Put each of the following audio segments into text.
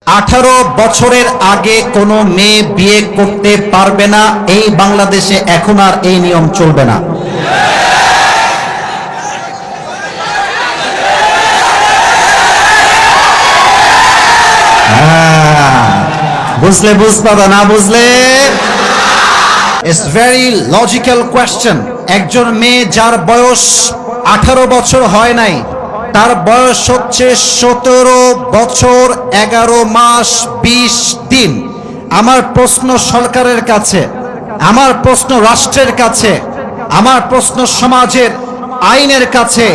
18 বছরের আগে কোনো মেয়ে বিয়ে করতে পারবে না, এই বাংলাদেশে এখন আর এই নিয়ম চলবে না। বুঝলে বুঝবা, না বুঝলে ইটস ভেরি লজিক্যাল কোয়েশ্চেন। একজন মেয়ে যার বয়স 18 বছর হয় নাই, তার বয়স হচ্ছে 17 বছর 11 মাস 20 দিন। আমার প্রশ্ন সরকারের কাছে, আমার প্রশ্ন রাষ্ট্রের কাছে, আমার প্রশ্ন সমাজের আইনের কাছে,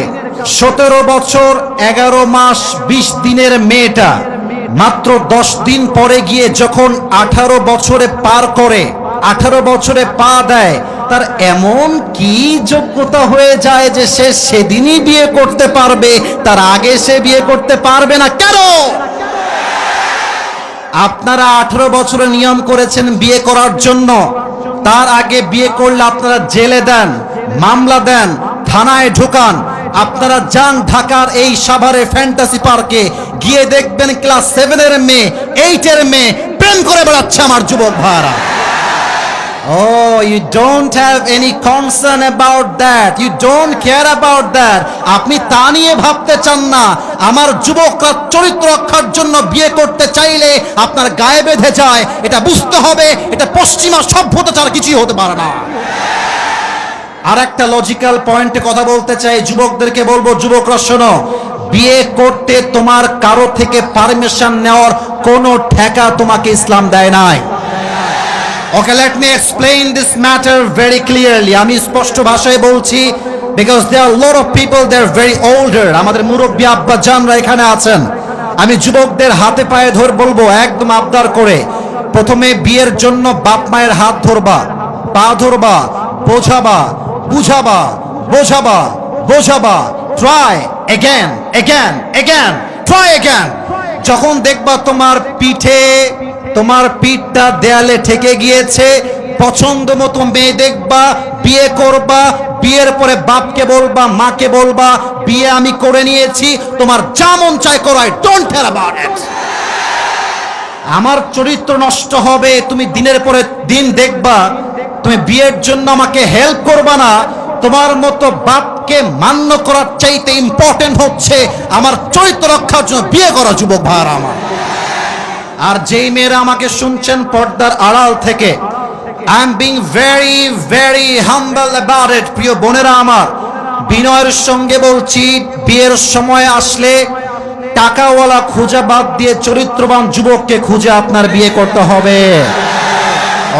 17 বছর 11 মাস 20 দিনের মেয়েটা মাত্র 10 দিন পরে গিয়ে যখন 18 বছরে পার করে, 18 বছরে পা দেয়, তার এমন কি যোগ্যতা হয়ে যায় যে সে সেদিনই বিয়ে করতে পারবে, তার আগে সে বিয়ে করতে পারবে না? কেন? আপনারা 18 বছরে নিয়ম করেছেন বিয়ে করার জন্য, তার আগে বিয়ে করলে আপনারা জেলে দেন, মামলা দেন, থানায় ঢোকান। আপনারা যান ঢাকার এই সাভারে ফ্যান্টাসি পার্কে, গিয়ে দেখবেন ক্লাস 7 এর মেয়ে, 8 এর মেয়ে প্রেম করে বেড়াচ্ছে আমার যুবক ভাইরা। Oh, you don't have any concern about that. You don't care about that. আপনি তা নিয়ে ভাবতে চান না। আমার যুবকরা চরিত্র রক্ষার জন্য বিয়ে করতে চাইলে আপনার গায়ে বেঁধে যায়, এটা বুঝতে হবে। এটা পশ্চিমা সভ্যতা ছাড়া কিছুই হতে পারে না। আর একটা লজিক্যাল পয়েন্টে কথা বলতে চাই, যুবকদেরকে বলবো, যুবকরা শোনো, বিয়ে করতে তোমার কারো থেকে পারমিশন নেওয়ার কোনো ঠেকা তোমাকে ইসলাম দেয় নাই। Okay, let me explain this matter very clearly. আমি স্পষ্ট ভাষায় বলছি, because there are a lot of people, they are very older. আমাদের মুরব্বী আব্বা জানরা এখানে আছেন। আমি যুবকদের হাতে পায়ে ধরে বলবো, একদম আবদার করে, প্রথমে বিয়ের জন্য বাপ মায়ের হাত ধরবা, পা ধরবা, বোঝাবা, বুঝাবা, বোঝাবা, বোঝাবা, try again, again, again, try again. যখন দেখবা তোমার পিঠটা দেয়ালে ঠেকে গিয়েছে, পছন্দ মতো মেয়ে দেখবা, বিয়ে করবা, বিয়ের পরে বাপকে বলবা, মাকে বলবা, বিয়ে আমি করে নিয়েছি, তোমার যা মন চায় করাই, ডোন্ট কেয়ার অ্যাবাউট ইট। আমার চরিত্র নষ্ট হবে, তুমি দিনের পরে দিন দেখবা, তুমি বিয়ের জন্য আমাকে হেল্প করবা না। তোমার মতো বাপকে মান্য করার চাইতে ইম্পর্টেন্ট হচ্ছে আমার চরিত্র রক্ষার জন্য বিয়ে করা, যুবক ভাইরা আমার। আর যেই মেয়েরা আমাকে শুনছেন পর্দার আড়াল থেকে, I am being very very humble about it. প্রিয় বোনেরা আমার, বিনয়ের সঙ্গে বলছি, বিয়ের সময় আসলে টাকাওয়ালা খুঁজে বাদ দিয়ে চরিত্রবান যুবককে খুঁজে আপনার বিয়ে করতে হবে।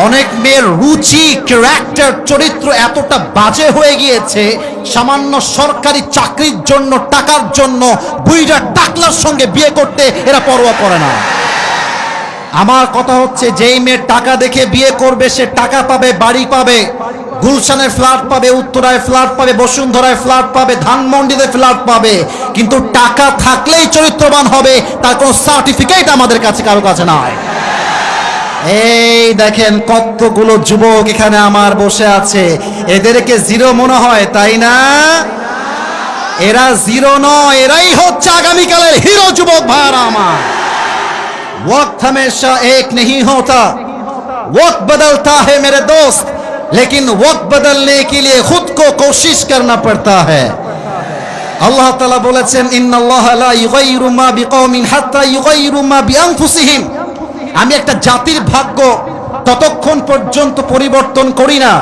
অনেক মেয়ের রুচি, ক্যারেক্টার, চরিত্র এতটা বাজে হয়ে গিয়েছে, সামান্য সরকারি চাকরির জন্য, টাকার জন্য বুইড়া টাকলার সঙ্গে বিয়ে করতে এরা পরোয়া করে না। আমার কথা হচ্ছে, যেই মেয়ে টাকা দেখে বিয়ে করবে, সে টাকা পাবে, বাড়ি পাবে, গুলশানের ফ্ল্যাট পাবে, উত্তরায় ফ্ল্যাট পাবে, বসুন্ধরায় ফ্ল্যাট পাবে, ধানমন্ডিতে ফ্ল্যাট পাবে, কিন্তু টাকা থাকলেই চরিত্রবান হবে, তার কোনো সার্টিফিকেট আমাদের কাছে কারো কাছে নাই। এই দেখেন কতগুলো যুবক এখানে আমার বসে আছে, এদেরকে জিরো মনে হয়, তাই না? এরা জিরো নয়, এরাই হচ্ছে আগামীকালের হিরো, যুবক ভাইরা আমার। वक्त हमेशा एक नहीं होता, वक्त बदलता है मेरे दोस्त, लेकिन वक्त बदलने के लिए खुद को कोशिश करना पड़ता है। अल्लाह ताला बोलेছেন, इन्नल्लाह ला युगय्यिरु मा बिकौमिन हात्ता युगय्यिरु मा बिअनफुसिहिम। আমি একটা জাতির ভাগ্য ততক্ষণ পর্যন্ত পরিবর্তন করি না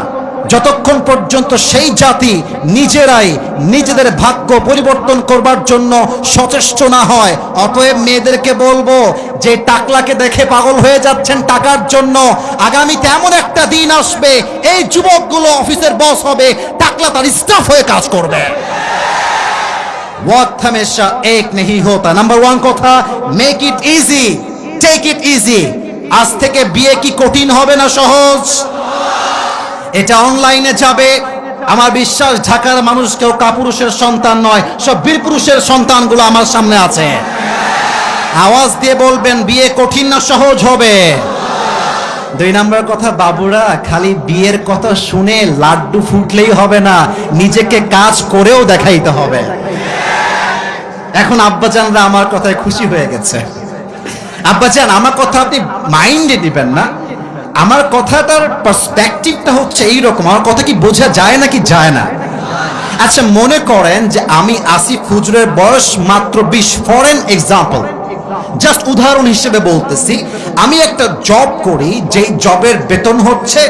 যতক্ষণ পর্যন্ত সেই জাতি নিজেরাই নিজেদের ভাগ্য পরিবর্তন করবার জন্য সচেষ্ট না হয়। অতএব মেয়েদেরকে বলবো, যে টাকলাকে দেখে পাগল হয়ে যাচ্ছেন টাকার জন্য, আগামীতে এমন একটা দিন আসবে, এই যুবকগুলো অফিসের বস হবে, টাকলা তার স্টাফ হয়ে কাজ করবে। ওয়াক্ত হামেশা এক নেহি হোতা। নাম্বার 1 কথা, make it easy, take it easy. আজ থেকে বিয়ে কি কঠিন হবে না সহজ? এটা অনলাইনে যাবে। আমার বিশ্বাস ঢাকার মানুষ কেউ কাপুরুষের সন্তান নয়, সব বীরপুরুষের সন্তানগুলো আমার সামনে আছে। আওয়াজ দিয়ে বলবেন, বিয়ে কঠিন না সহজ হবে? 2 নম্বর কথা, বাবুরা খালি বিয়ের কথা শুনে লাড্ডু ফুটলেই হবে না, নিজেকে কাজ করেও দেখাইতে হবে। এখন আব্বাজানরা আমার কথায় খুশি হয়ে গেছে। আব্বাজান আমার কথা আপনি মাইন্ডে দিবেন না, আমার কথাটার পার্সপেক্টিভটা হচ্ছে এইরকম। আমার কথা কি বোঝা যায় নাকি যায় না? আচ্ছা মনে করেন যে আমি আসিফ হুজুরের বয়স মাত্র 20, ফর এন এক্সাম্পল, জাস্ট উদাহরণ হিসেবে বলতেছি। আমি একটা জব করি, যেই জবের বেতন হচ্ছে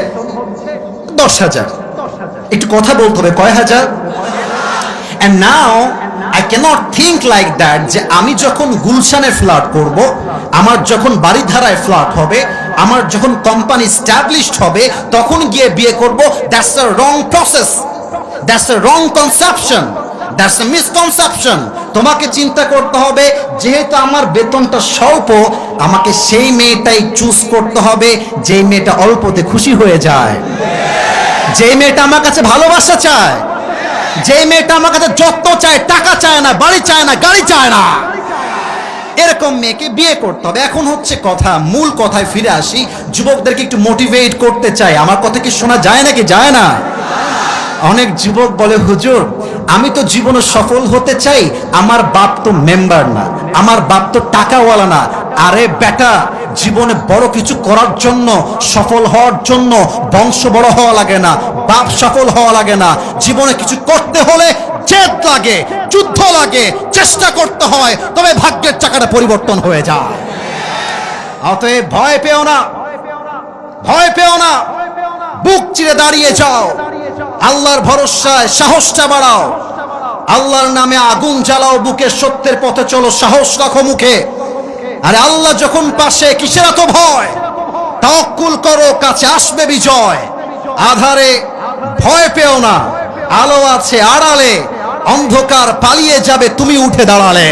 10,000। একটু কথা বলতে হবে, কয় হাজার? And now I cannot think like that যে আমি যখন গুলশানে ফ্ল্যাট করব, আমার যখন বাড়িধারায় ফ্ল্যাট হবে, আমার যখন কোম্পানি এস্টাবলিশড হবে, তখন গিয়ে বিয়ে করব। That's a wrong process, that's a wrong conception, that's a misconception. তোমাকে চিন্তা করতে হবে, যেহেতু আমার বেতনটা স্বল্প, আমাকে সেই মেয়েটাই চুজ করতে হবে যেই মেয়েটা অল্পতে খুশি হয়ে যায়, যেই মেয়েটা আমার কাছে ভালোবাসা চায়, যে মেয়েটা আমার কাছে যত্ন চায়, টাকা চায় না, বাড়ি চায় না, গাড়ি চায় না, এরকম মেয়েকে বিয়ে করতে হবে। এখন হচ্ছে কথা, মূল কথায় ফিরে আসি। যুবকদেরকে একটু মোটিভেট করতে চাই। আমার কথা কি শোনা যায় নাকি যায় না? অনেক যুবক বলে, হুজুর আমি তো জীবনে সফল হতে চাই, আমার বাপ তো মেম্বার না, আমার বাপ তো টাকাওয়ালা না। আরে বেটা, জীবনে বড় কিছু করার জন্য, সফল হওয়ার জন্য বংশ বড় হওয়া লাগে না, বাপ সফল হওয়া লাগে না। জীবনে কিছু করতে হলে জেদ লাগে, যুদ্ধ লাগে, চেষ্টা করতে হয়, তবে ভাগ্যের চাকাটা পরিবর্তন হয়ে যায়। অতএব ভয় পেও না, ভয় পেও না, বুক চিরে দাঁড়িয়ে যাও, আল্লাহর ভরসায় সাহসটা বাড়াও, আল্লাহর নামে আগুন জ্বালাও বুকে, সত্যের পথে চলো, সাহস রাখো মুখে। আরে আল্লাহ যখন পাশে, কিসের এত ভয়? তাওয়াক্কুল করো, কাছে আসবে বিজয়। আধারে ভয় পেও না, আলো আছে আড়ালে, অন্ধকার পালিয়ে যাবে তুমি উঠে দাঁড়ালে।